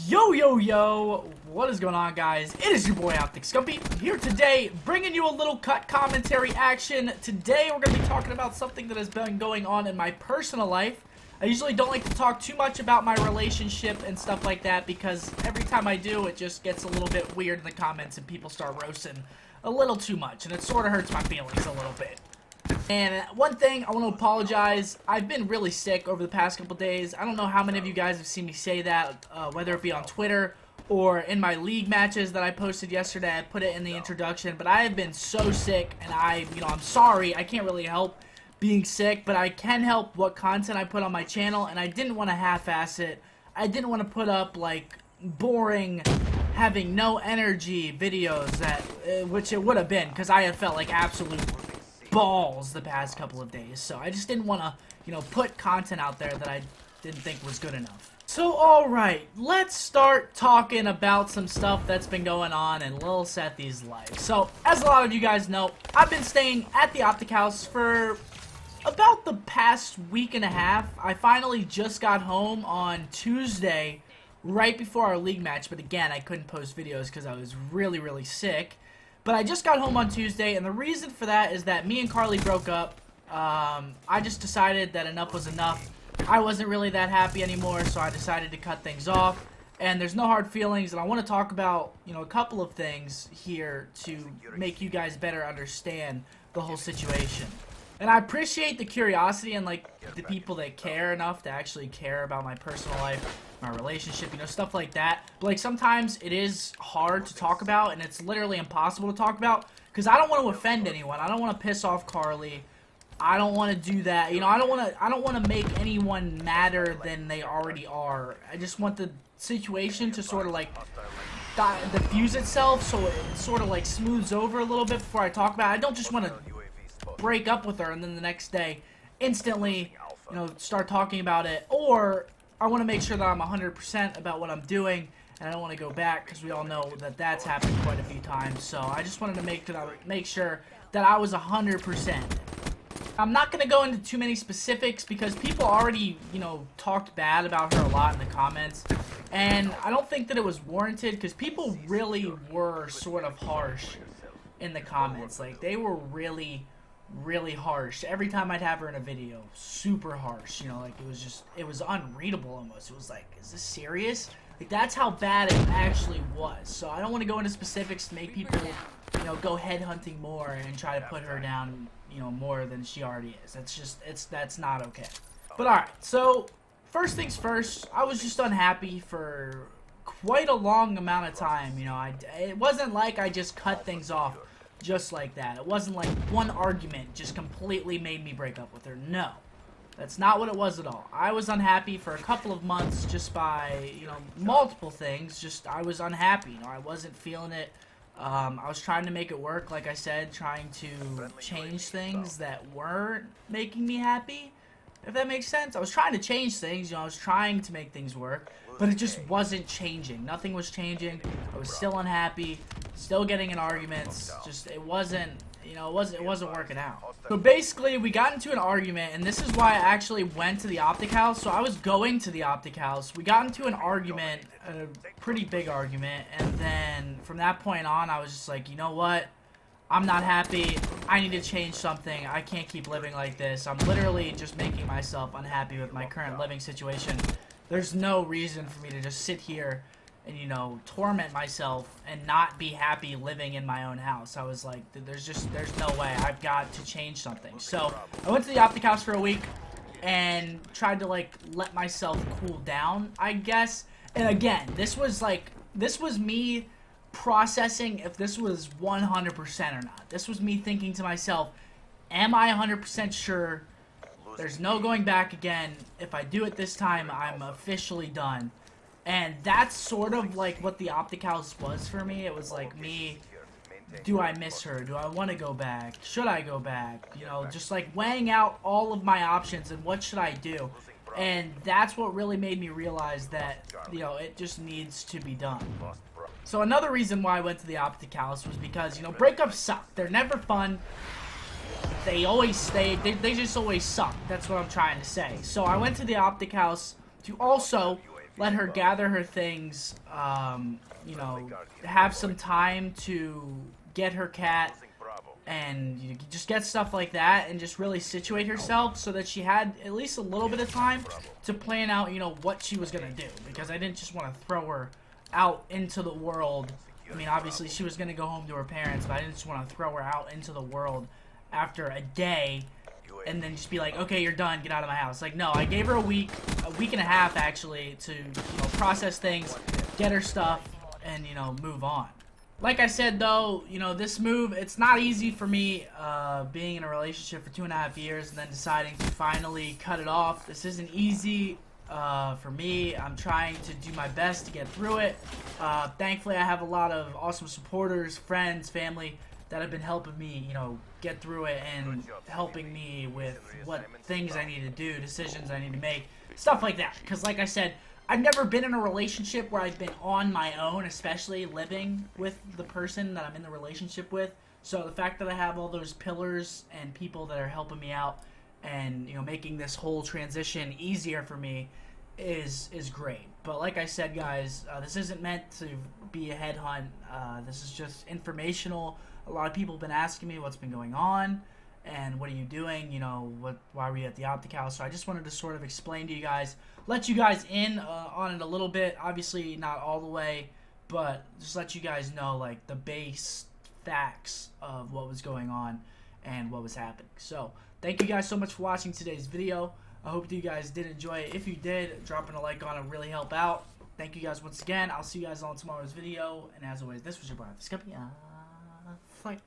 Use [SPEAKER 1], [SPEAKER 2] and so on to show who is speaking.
[SPEAKER 1] Yo, what is going on, guys? It is your boy Scumpy here today, bringing you a little cut commentary action. Today we're going to be talking about something that has been going on in my personal life. I usually don't like to talk too much about my relationship and stuff like that because every time I do, it just gets a little bit weird in the comments and people start roasting a little too much, and it sort of hurts my feelings a little bit. And one thing, I want to apologize. I've been really sick over the past couple days. I don't know how many of you guys have seen me say that, whether it be on Twitter or in my league matches that I posted yesterday. I put it in the introduction, but I have been so sick, and I'm sorry. I can't really help being sick, but I can help what content I put on my channel, and I didn't want to half-ass it. I didn't want to put up, like, boring, having no energy videos that, which it would have been, because I have felt like absolute balls the past couple of days. So I just didn't want to, put content out there that I didn't think was good enough. So alright, let's start talking about some stuff that's been going on in Lil Sethy's life. So, as a lot of you guys know, I've been staying at the Optic House for about the past week and a half. I finally just got home on Tuesday, right before our league match, but again, I couldn't post videos because I was really sick. But I just got home on Tuesday, and the reason for that is that me and Carly broke up. I just decided that enough was enough. I wasn't really that happy anymore, so I decided to cut things off. And there's no hard feelings, and I want to talk about, a couple of things here to make you guys better understand the whole situation. And I appreciate the curiosity and, the people that care enough to actually care about my personal life, my relationship, stuff like that. But, sometimes it is hard to talk about, and it's literally impossible to talk about, because I don't want to offend anyone. I don't want to piss off Carly. I don't want to do that. I don't want to make anyone madder than they already are. I just want the situation to sort of, diffuse itself, so it sort of, smooths over a little bit before I talk about it. I don't just want to break up with her and then the next day instantly, start talking about it. Or I want to make sure that I'm 100% about what I'm doing, and I don't want to go back, because we all know that that's happened quite a few times. So I just wanted to make sure that I was 100%. I'm not going to go into too many specifics because people already, talked bad about her a lot in the comments. And I don't think that it was warranted, because people really were sort of harsh in the comments. They were really harsh. Every time I'd have her in a video, super harsh. It was unreadable almost. It was is this serious? That's how bad it actually was. So I don't want to go into specifics to make people, go headhunting more and try to put her down, more than she already is. That's not okay. But alright, so first things first, I was just unhappy for quite a long amount of time. It wasn't like I just cut things off just like that. It wasn't like one argument just completely made me break up with her. No. That's not what it was at all. I was unhappy for a couple of months just by, multiple things. Just, I was unhappy. I wasn't feeling it. I was trying to make it work, like I said, trying to change things that weren't making me happy, if that makes sense. I was trying to change things, I was trying to make things work, but it just wasn't changing. Nothing was changing. I was still unhappy, still getting in arguments. Just, it wasn't working out. So basically, we got into an argument, and this is why I actually went to the Optic House. So I was going to the Optic House. We got into an argument, a pretty big argument, and then from that point on, I was just like, you know what? I'm not happy. I need to change something. I can't keep living like this. I'm literally just making myself unhappy with my current living situation. There's no reason for me to just sit here and, torment myself and not be happy living in my own house. I was like, there's no way. I've got to change something. So I went to the Optic House for a week and tried to, let myself cool down, I guess. And again, this was me processing if this was 100% or not. This was me thinking to myself, am I 100% sure? There's no going back again. If I do it this time, I'm officially done. And that's sort of what the Optic House was for me. It was me, do I miss her? Do I want to go back? Should I go back? Just weighing out all of my options and what should I do. And that's what really made me realize that, it just needs to be done. So another reason why I went to the Optic House was because, breakups suck. They're never fun. They just always suck. That's what I'm trying to say. So I went to the Optic House to also let her gather her things, you know, have some time to get her cat and just get stuff like that and just really situate herself so that she had at least a little bit of time to plan out, you know, what she was going to do. Because I didn't just want to throw her out into the world. I mean, obviously she was going to go home to her parents, but I didn't just want to throw her out into the world after a day and then just be like, okay, you're done, get out of my house. Like, no, I gave her a week and a half actually to, you know, process things, get her stuff, and, you know, move on. Like I said, though, you know, this move, it's not easy for me being in a relationship for 2.5 years and then deciding to finally cut it off. This isn't easy for me. I'm trying to do my best to get through it. Thankfully, I have a lot of awesome supporters, friends, family that have been helping me, you know, get through it and helping me with what things I need to do, decisions I need to make, stuff like that. Because like I said, I've never been in a relationship where I've been on my own, especially living with the person that I'm in the relationship with. So the fact that I have all those pillars and people that are helping me out and, you know, making this whole transition easier for me is great. But like I said, guys, this isn't meant to be a headhunt. This is just informational. A lot of people have been asking me what's been going on and what are you doing, you know, why were you at the Optic House? So I just wanted to sort of explain to you guys, let you guys in on it a little bit. Obviously not all the way, but just let you guys know, like, the base facts of what was going on and what was happening. So thank you guys so much for watching today's video. I hope that you guys did enjoy it. If you did, dropping a like on it really help out. Thank you guys once again. I'll see you guys on tomorrow's video. And as always, this was your boy, Scump. Fight.